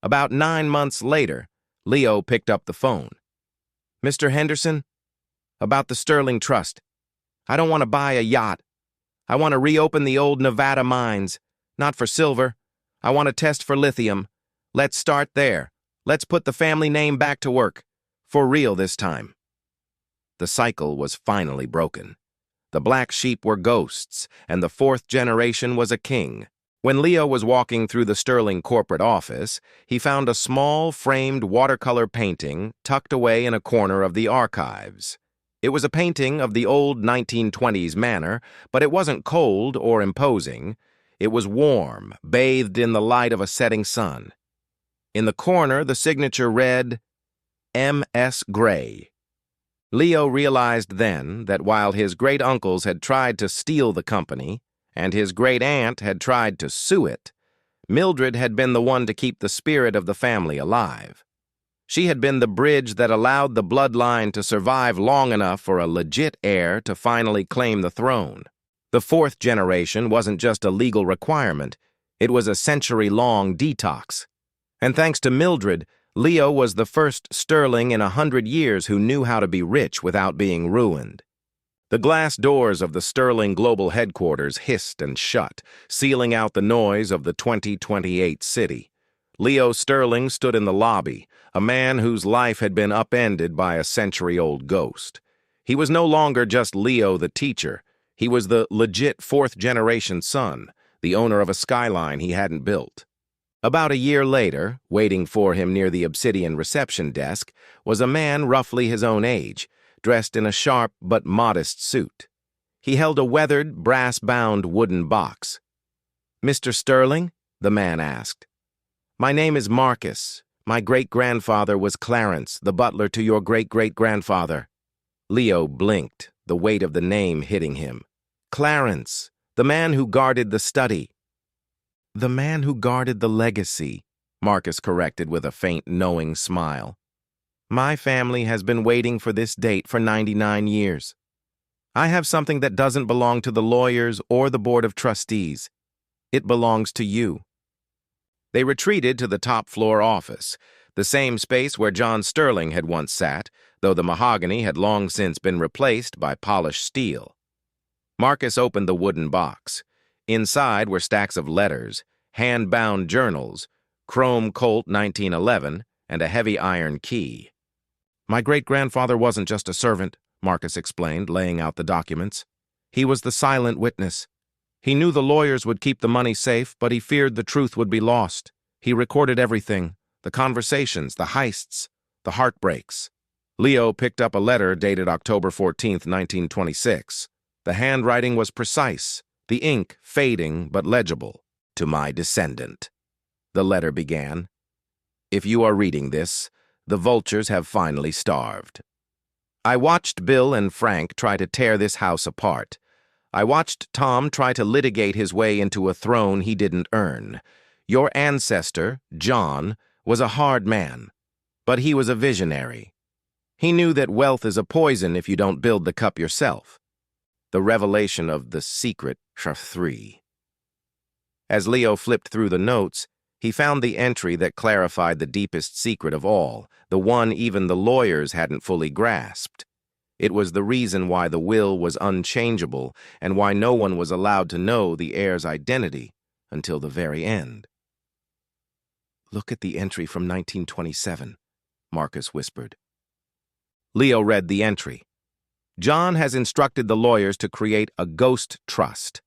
About 9 months later, Leo picked up the phone. "Mr. Henderson, about the Sterling Trust. I don't want to buy a yacht. I want to reopen the old Nevada mines. Not for silver. I want to test for lithium. Let's start there. Let's put the family name back to work. For real this time." The cycle was finally broken. The black sheep were ghosts, and the fourth generation was a king. When Leo was walking through the Sterling corporate office, he found a small, framed watercolor painting tucked away in a corner of the archives. It was a painting of the old 1920s manner, but it wasn't cold or imposing. It was warm, bathed in the light of a setting sun. In the corner, the signature read, M.S. Gray. Leo realized then that while his great-uncles had tried to steal the company and his great-aunt had tried to sue it, Mildred had been the one to keep the spirit of the family alive. She had been the bridge that allowed the bloodline to survive long enough for a legit heir to finally claim the throne. The fourth generation wasn't just a legal requirement, it was a century-long detox. And thanks to Mildred, Leo was the first Sterling in 100 years who knew how to be rich without being ruined. The glass doors of the Sterling Global Headquarters hissed and shut, sealing out the noise of the 2028 city. Leo Sterling stood in the lobby, a man whose life had been upended by a century-old ghost. He was no longer just Leo the teacher. He was the legit fourth-generation son, the owner of a skyline he hadn't built. About a year later, waiting for him near the obsidian reception desk, was a man roughly his own age, dressed in a sharp but modest suit. He held a weathered, brass-bound wooden box. "Mr. Sterling?" the man asked. "My name is Marcus. My great-grandfather was Clarence, the butler to your great-great-grandfather." Leo blinked, the weight of the name hitting him. "Clarence, the man who guarded the study." "The man who guarded the legacy," Marcus corrected with a faint, knowing smile. "My family has been waiting for this date for 99 years. I have something that doesn't belong to the lawyers or the board of trustees. It belongs to you." They retreated to the top-floor office, the same space where John Sterling had once sat, though the mahogany had long since been replaced by polished steel. Marcus opened the wooden box. Inside were stacks of letters, hand-bound journals, chrome Colt 1911, and a heavy iron key. "My great-grandfather wasn't just a servant," Marcus explained, laying out the documents. "He was the silent witness. He knew the lawyers would keep the money safe, but he feared the truth would be lost. He recorded everything, the conversations, the heists, the heartbreaks." Leo picked up a letter dated October 14, 1926. The handwriting was precise, the ink fading but legible. "To my descendant," the letter began. "If you are reading this, the vultures have finally starved. I watched Bill and Frank try to tear this house apart. I watched Tom try to litigate his way into a throne he didn't earn. Your ancestor, John, was a hard man, but he was a visionary. He knew that wealth is a poison if you don't build the cup yourself." The revelation of the secret, 3. As Leo flipped through the notes, he found the entry that clarified the deepest secret of all, the one even the lawyers hadn't fully grasped. It was the reason why the will was unchangeable and why no one was allowed to know the heir's identity until the very end. "Look at the entry from 1927, Marcus whispered. Leo read the entry. "John has instructed the lawyers to create a ghost trust.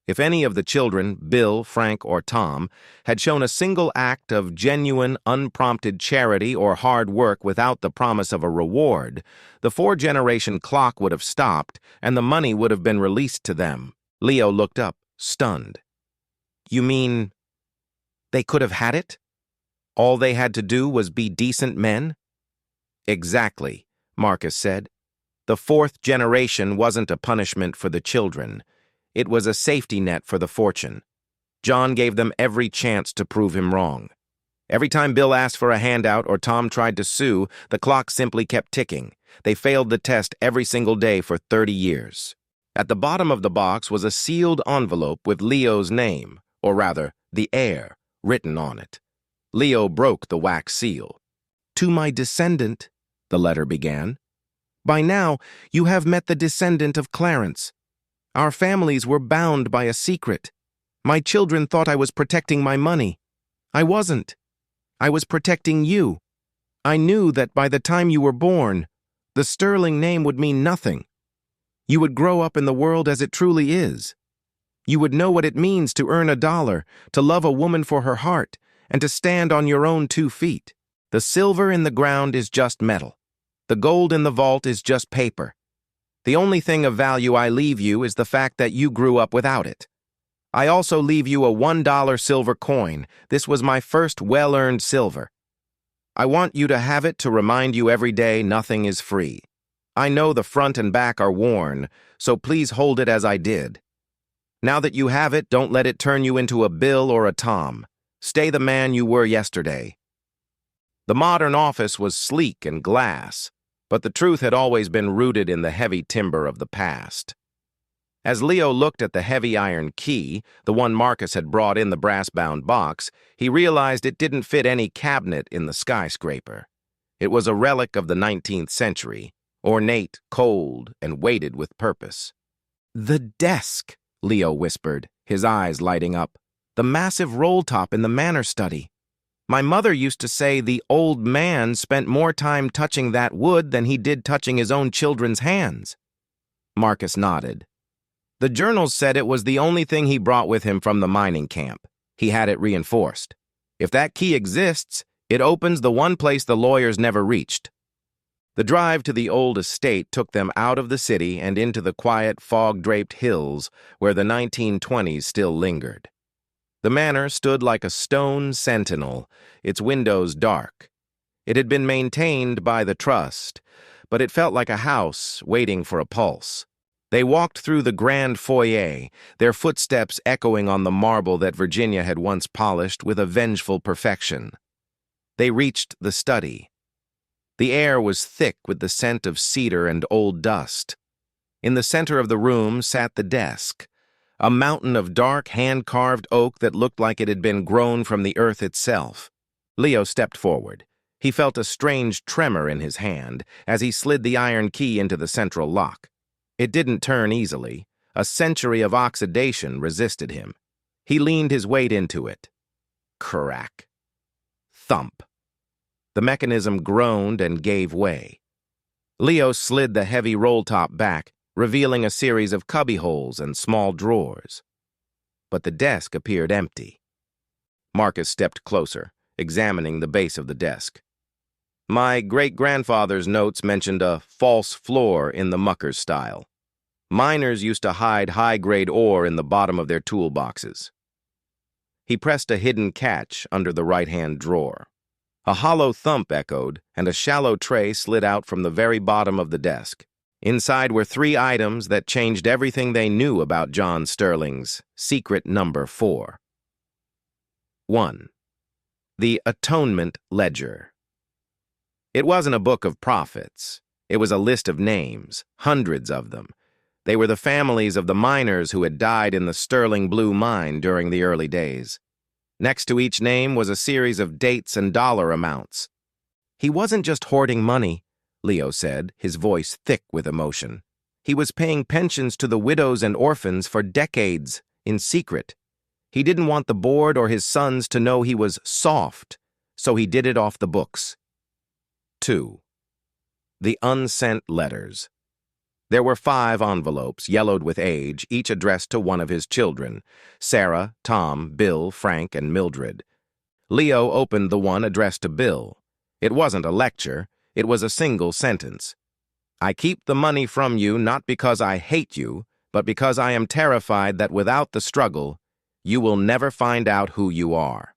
If any of the children, Bill, Frank, or Tom, had shown a single act of genuine, unprompted charity or hard work without the promise of a reward, the four-generation clock would have stopped and the money would have been released to them." Leo looked up, stunned. "You mean they could have had it? All they had to do was be decent men?" "Exactly," Marcus said. "The fourth generation wasn't a punishment for the children. It was a safety net for the fortune. John gave them every chance to prove him wrong. Every time Bill asked for a handout or Tom tried to sue, the clock simply kept ticking. They failed the test every single day for 30 years. At the bottom of the box was a sealed envelope with Leo's name, or rather, the heir, written on it. Leo broke the wax seal. "To my descendant," the letter began. "By now, you have met the descendant of Clarence. Our families were bound by a secret. My children thought I was protecting my money. I wasn't. I was protecting you. I knew that by the time you were born, the Sterling name would mean nothing. You would grow up in the world as it truly is. You would know what it means to earn $1, to love a woman for her heart, and to stand on your own 2 feet. The silver in the ground is just metal. The gold in the vault is just paper. The only thing of value I leave you is the fact that you grew up without it. I also leave you a $1 silver coin. This was my first well-earned silver. I want you to have it to remind you every day nothing is free. I know the front and back are worn, so please hold it as I did. Now that you have it, don't let it turn you into a Bill or a Tom. Stay the man you were yesterday. The modern office was sleek and glass, but the truth had always been rooted in the heavy timber of the past. As Leo looked at the heavy iron key, the one Marcus had brought in the brass-bound box, he realized it didn't fit any cabinet in the skyscraper. It was a relic of the 19th century, ornate, cold, and weighted with purpose. "The desk," Leo whispered, his eyes lighting up. "The massive roll-top in the manor study. My mother used to say the old man spent more time touching that wood than he did touching his own children's hands." Marcus nodded. The journals said it was the only thing he brought with him from the mining camp. He had it reinforced. If that key exists, it opens the one place the lawyers never reached. The drive to the old estate took them out of the city and into the quiet, fog-draped hills where the 1920s still lingered. The manor stood like a stone sentinel, its windows dark. It had been maintained by the trust, but it felt like a house waiting for a pulse. They walked through the grand foyer, their footsteps echoing on the marble that Virginia had once polished with a vengeful perfection. They reached the study. The air was thick with the scent of cedar and old dust. In the center of the room sat the desk, a mountain of dark, hand-carved oak that looked like it had been grown from the earth itself. Leo stepped forward. He felt a strange tremor in his hand as he slid the iron key into the central lock. It didn't turn easily. A century of oxidation resisted him. He leaned his weight into it. Crack. Thump. The mechanism groaned and gave way. Leo slid the heavy roll-top back, revealing a series of cubbyholes and small drawers. But the desk appeared empty. Marcus stepped closer, examining the base of the desk. My great-grandfather's notes mentioned a false floor in the mucker's style. Miners used to hide high-grade ore in the bottom of their toolboxes. He pressed a hidden catch under the right-hand drawer. A hollow thump echoed, and a shallow tray slid out from the very bottom of the desk. Inside were 3 items that changed everything they knew about John Sterling's secret number 4. 1. The Atonement Ledger. It wasn't a book of profits. It was a list of names, hundreds of them. They were the families of the miners who had died in the Sterling Blue mine during the early days. Next to each name was a series of dates and dollar amounts. He wasn't just hoarding money, Leo said, his voice thick with emotion. He was paying pensions to the widows and orphans for decades, in secret. He didn't want the board or his sons to know he was soft, so he did it off the books. 2. The unsent letters. There were 5 envelopes, yellowed with age, each addressed to one of his children, Sarah, Tom, Bill, Frank, and Mildred. Leo opened the one addressed to Bill. It wasn't a lecture, it was a single sentence. I keep the money from you not because I hate you, but because I am terrified that without the struggle, you will never find out who you are.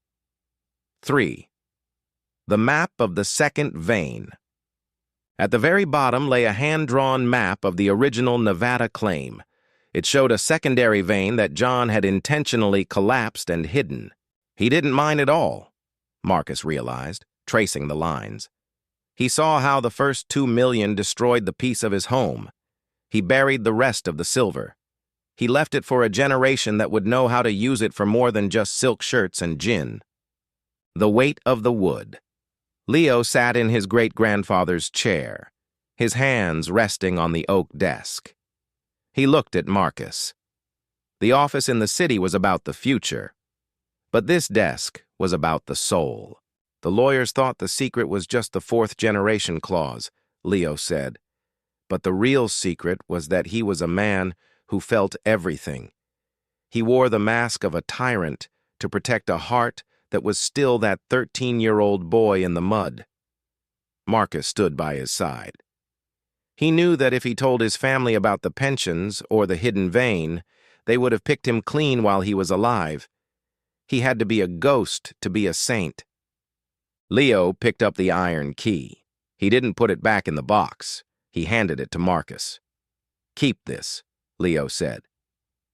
3. The map of the second vein. At the very bottom lay a hand-drawn map of the original Nevada claim. It showed a secondary vein that John had intentionally collapsed and hidden. He didn't mine at all, Marcus realized, tracing the lines. He saw how the first 2 million destroyed the peace of his home. He buried the rest of the silver. He left it for a generation that would know how to use it for more than just silk shirts and gin. The weight of the wood. Leo sat in his great-grandfather's chair, his hands resting on the oak desk. He looked at Marcus. The office in the city was about the future, but this desk was about the soul. The lawyers thought the secret was just the 4th-generation clause, Leo said. But the real secret was that he was a man who felt everything. He wore the mask of a tyrant to protect a heart that was still that 13-year-old boy in the mud. Marcus stood by his side. He knew that if he told his family about the pensions or the hidden vein, they would have picked him clean while he was alive. He had to be a ghost to be a saint. Leo picked up the iron key. He didn't put it back in the box. He handed it to Marcus. "Keep this," Leo said.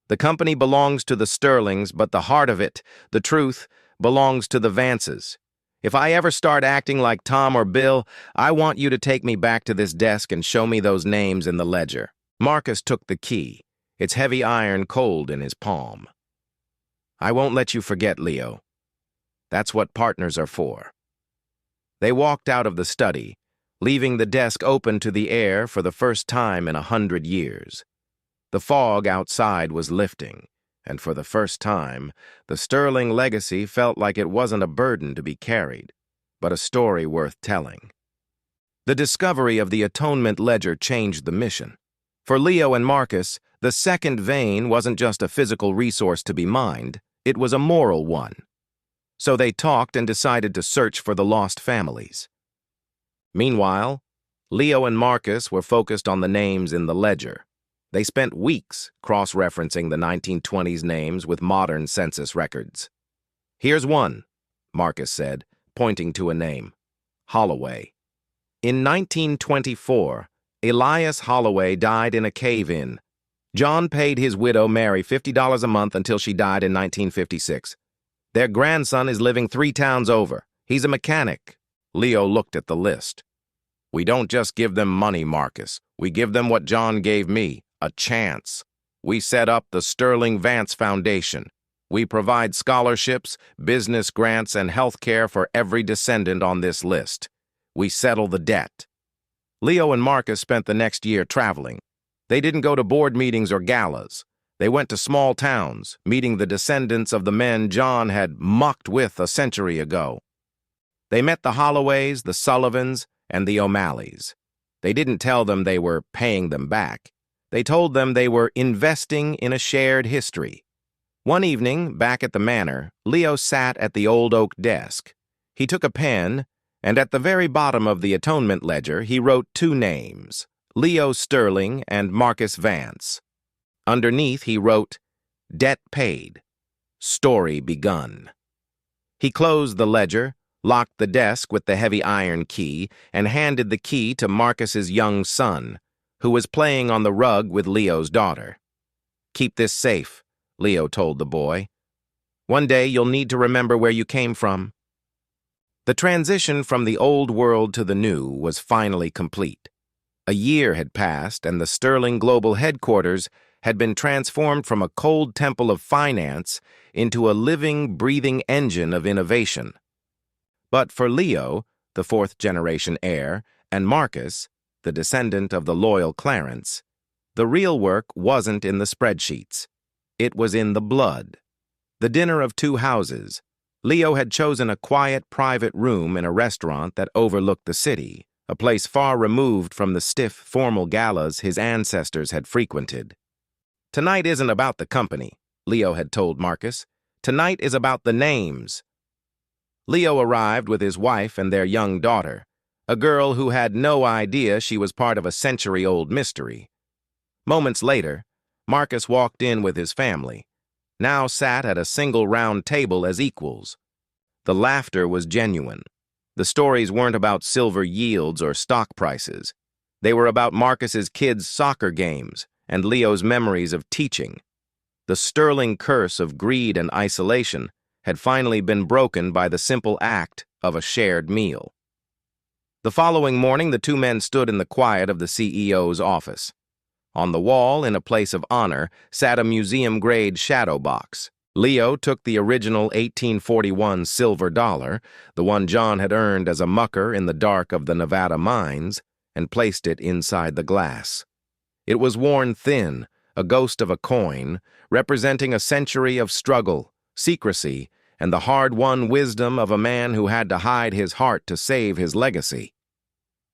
"The company belongs to the Sterlings, but the heart of it, the truth, belongs to the Vances. If I ever start acting like Tom or Bill, I want you to take me back to this desk and show me those names in the ledger." Marcus took the key, its heavy iron cold in his palm. "I won't let you forget, Leo. That's what partners are for." They walked out of the study, leaving the desk open to the air for the first time in 100 years. The fog outside was lifting, and for the first time, the Sterling legacy felt like it wasn't a burden to be carried, but a story worth telling. The discovery of the atonement ledger changed the mission. For Leo and Marcus, the second vein wasn't just a physical resource to be mined, it was a moral one. So they talked and decided to search for the lost families. Meanwhile, Leo and Marcus were focused on the names in the ledger. They spent weeks cross-referencing the 1920s names with modern census records. "Here's one," Marcus said, pointing to a name. "Holloway. In 1924, Elias Holloway died in a cave-in. John paid his widow Mary $50 a month until she died in 1956. Their grandson is living 3 towns over. He's a mechanic." Leo looked at the list. "We don't just give them money, Marcus. We give them what John gave me, a chance. We set up the Sterling Vance Foundation. We provide scholarships, business grants, and health care for every descendant on this list. We settle the debt." Leo and Marcus spent the next year traveling. They didn't go to board meetings or galas. They went to small towns, meeting the descendants of the men John had mucked with a century ago. They met the Holloways, the Sullivans, and the O'Malleys. They didn't tell them they were paying them back. They told them they were investing in a shared history. One evening, back at the manor, Leo sat at the old oak desk. He took a pen, and at the very bottom of the atonement ledger, he wrote 2 names, Leo Sterling and Marcus Vance. Underneath, he wrote, "Debt paid. Story begun." He closed the ledger, locked the desk with the heavy iron key, and handed the key to Marcus's young son, who was playing on the rug with Leo's daughter. "Keep this safe," Leo told the boy. "One day you'll need to remember where you came from." The transition from the old world to the new was finally complete. A year had passed, and the Sterling Global Headquarters had been transformed from a cold temple of finance into a living, breathing engine of innovation. But for Leo, the 4th-generation heir, and Marcus, the descendant of the loyal Clarence, the real work wasn't in the spreadsheets. It was in the blood. The dinner of 2 houses. Leo had chosen a quiet, private room in a restaurant that overlooked the city, a place far removed from the stiff, formal galas his ancestors had frequented. "Tonight isn't about the company," Leo had told Marcus. "Tonight is about the names." Leo arrived with his wife and their young daughter, a girl who had no idea she was part of a century-old mystery. Moments later, Marcus walked in with his family, now sat at a single round table as equals. The laughter was genuine. The stories weren't about silver yields or stock prices. They were about Marcus's kids' soccer games and Leo's memories of teaching. The Sterling curse of greed and isolation had finally been broken by the simple act of a shared meal. The following morning, the 2 men stood in the quiet of the CEO's office. On the wall, in a place of honor, sat a museum-grade shadow box. Leo took the original 1841 silver dollar, the one John had earned as a mucker in the dark of the Nevada mines, and placed it inside the glass. It was worn thin, a ghost of a coin, representing a century of struggle, secrecy, and the hard-won wisdom of a man who had to hide his heart to save his legacy.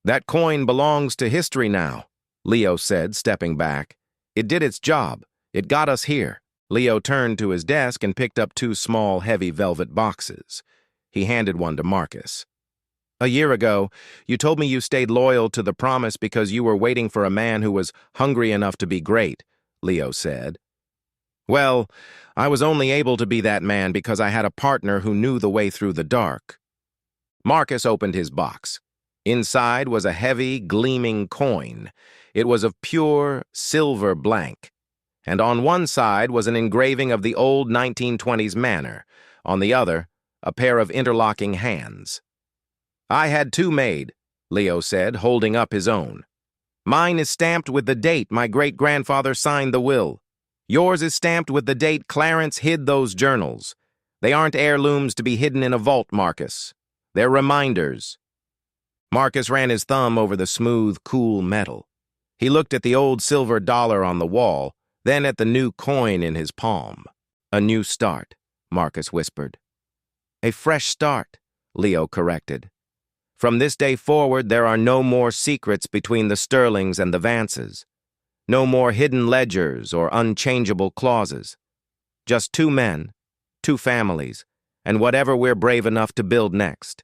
"That coin belongs to history now," Leo said, stepping back. "It did its job. It got us here." Leo turned to his desk and picked up 2 small, heavy velvet boxes. He handed one to Marcus. "A year ago, you told me you stayed loyal to the promise because you were waiting for a man who was hungry enough to be great," Leo said. "Well, I was only able to be that man because I had a partner who knew the way through the dark." Marcus opened his box. Inside was a heavy, gleaming coin. It was of pure silver blank, and on one side was an engraving of the old 1920s manor, on the other, a pair of interlocking hands. "I had two made," Leo said, holding up his own. "Mine is stamped with the date my great-grandfather signed the will. Yours is stamped with the date Clarence hid those journals. They aren't heirlooms to be hidden in a vault, Marcus. They're reminders." Marcus ran his thumb over the smooth, cool metal. He looked at the old silver dollar on the wall, then at the new coin in his palm. "A new start," Marcus whispered. "A fresh start," Leo corrected. "From this day forward, there are no more secrets between the Sterlings and the Vances. No more hidden ledgers or unchangeable clauses. Just two men, two families, and whatever we're brave enough to build next."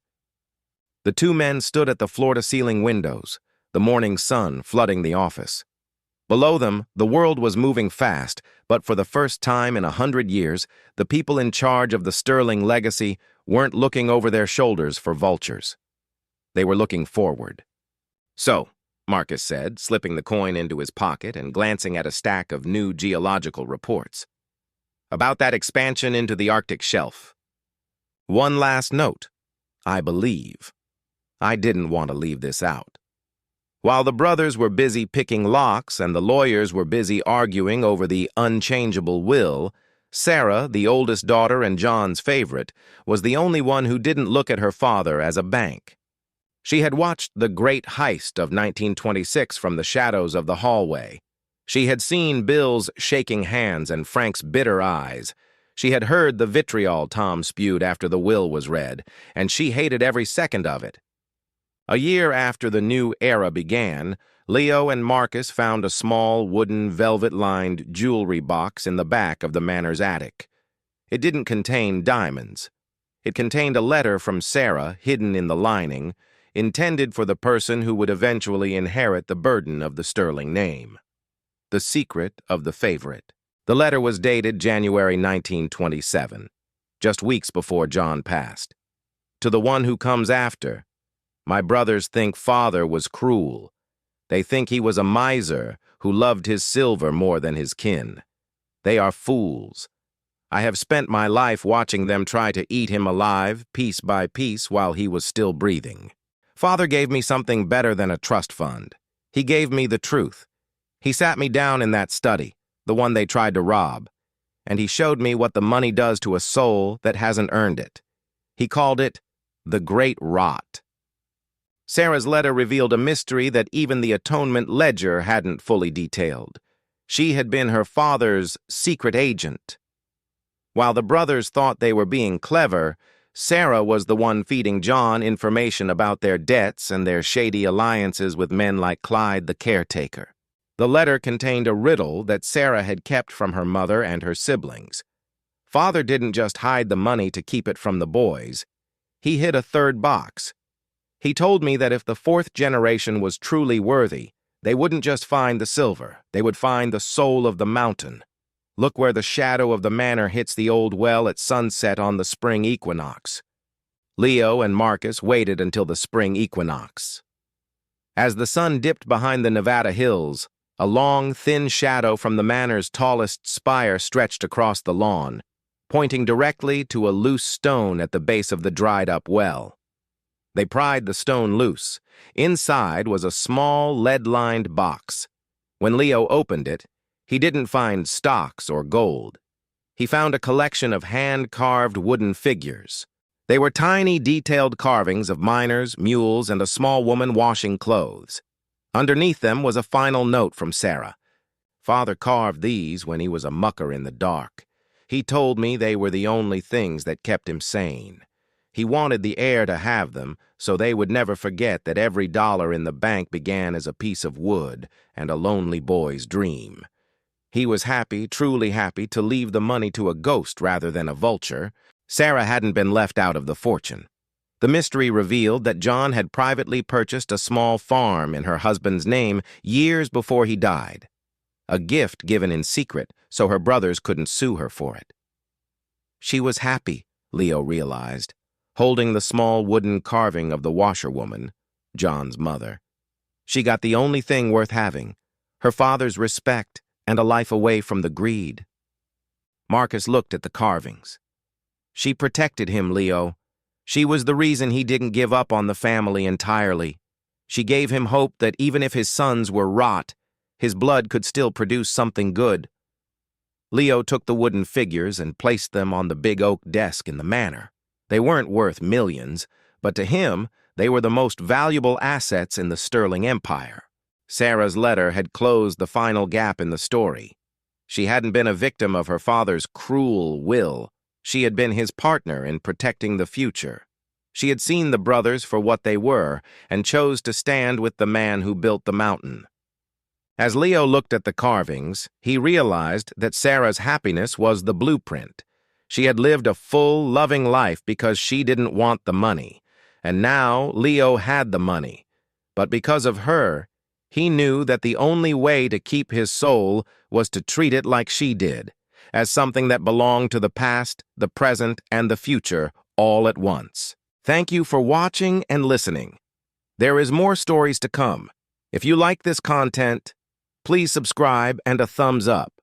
The two men stood at the floor-to-ceiling windows, the morning sun flooding the office. Below them, the world was moving fast, but for the first time in 100 years, the people in charge of the Sterling legacy weren't looking over their shoulders for vultures. They were looking forward. "So," Marcus said, slipping the coin into his pocket and glancing at a stack of new geological reports. "About that expansion into the Arctic shelf. One last note, I believe. I didn't want to leave this out. While the brothers were busy picking locks and the lawyers were busy arguing over the unchangeable will, Sarah, the oldest daughter and John's favorite, was the only one who didn't look at her father as a bank. She had watched the great heist of 1926 from the shadows of the hallway. She had seen Bill's shaking hands and Frank's bitter eyes. She had heard the vitriol Tom spewed after the will was read, and she hated every second of it. A year after the new era began, Leo and Marcus found a small, wooden, velvet-lined jewelry box in the back of the manor's attic. It didn't contain diamonds. It contained a letter from Sarah hidden in the lining, intended for the person who would eventually inherit the burden of the Sterling name. The secret of the favorite. The letter was dated January 1927, just weeks before John passed. "To the one who comes after, my brothers think father was cruel. They think he was a miser who loved his silver more than his kin. They are fools. I have spent my life watching them try to eat him alive, piece by piece, while he was still breathing. Father gave me something better than a trust fund. He gave me the truth. He sat me down in that study, the one they tried to rob, and he showed me what the money does to a soul that hasn't earned it. He called it the Great Rot." Sarah's letter revealed a mystery that even the atonement ledger hadn't fully detailed. She had been her father's secret agent. While the brothers thought they were being clever, Sarah was the one feeding John information about their debts and their shady alliances with men like Clyde the caretaker. The letter contained a riddle that Sarah had kept from her mother and her siblings. Father didn't just hide the money to keep it from the boys. He hid a third box. He told me that if the fourth generation was truly worthy, they wouldn't just find the silver, they would find the soul of the mountain. Look where the shadow of the manor hits the old well at sunset on the spring equinox. Leo and Marcus waited until the spring equinox. As the sun dipped behind the Nevada hills, a long, thin shadow from the manor's tallest spire stretched across the lawn, pointing directly to a loose stone at the base of the dried-up well. They pried the stone loose. Inside was a small, lead-lined box. When Leo opened it, he didn't find stocks or gold. He found a collection of hand-carved wooden figures. They were tiny, detailed carvings of miners, mules, and a small woman washing clothes. Underneath them was a final note from Sarah. "Father carved these when he was a mucker in the dark. He told me they were the only things that kept him sane. He wanted the heir to have them, so they would never forget that every dollar in the bank began as a piece of wood and a lonely boy's dream. He was happy, truly happy, to leave the money to a ghost rather than a vulture. Sarah hadn't been left out of the fortune. The mystery revealed that John had privately purchased a small farm in her husband's name years before he died. A gift given in secret so her brothers couldn't sue her for it. She was happy, Leo realized. holding the small wooden carving of the washerwoman, John's mother. She got the only thing worth having, her father's respect and a life away from the greed. Marcus looked at the carvings. She protected him, Leo. She was the reason he didn't give up on the family entirely. She gave him hope that even if his sons were rot, his blood could still produce something good. Leo took the wooden figures and placed them on the big oak desk in the manor. They weren't worth millions, but to him, they were the most valuable assets in the Sterling Empire. Sarah's letter had closed the final gap in the story. She hadn't been a victim of her father's cruel will. She had been his partner in protecting the future. She had seen the brothers for what they were and chose to stand with the man who built the mountain. As Leo looked at the carvings, he realized that Sarah's happiness was the blueprint. She had lived a full, loving life because she didn't want the money. And now Leo had the money. But because of her, he knew that the only way to keep his soul was to treat it like she did, as something that belonged to the past, the present, and the future all at once. Thank you for watching and listening. There is more stories to come. If you like this content, please subscribe and a thumbs up.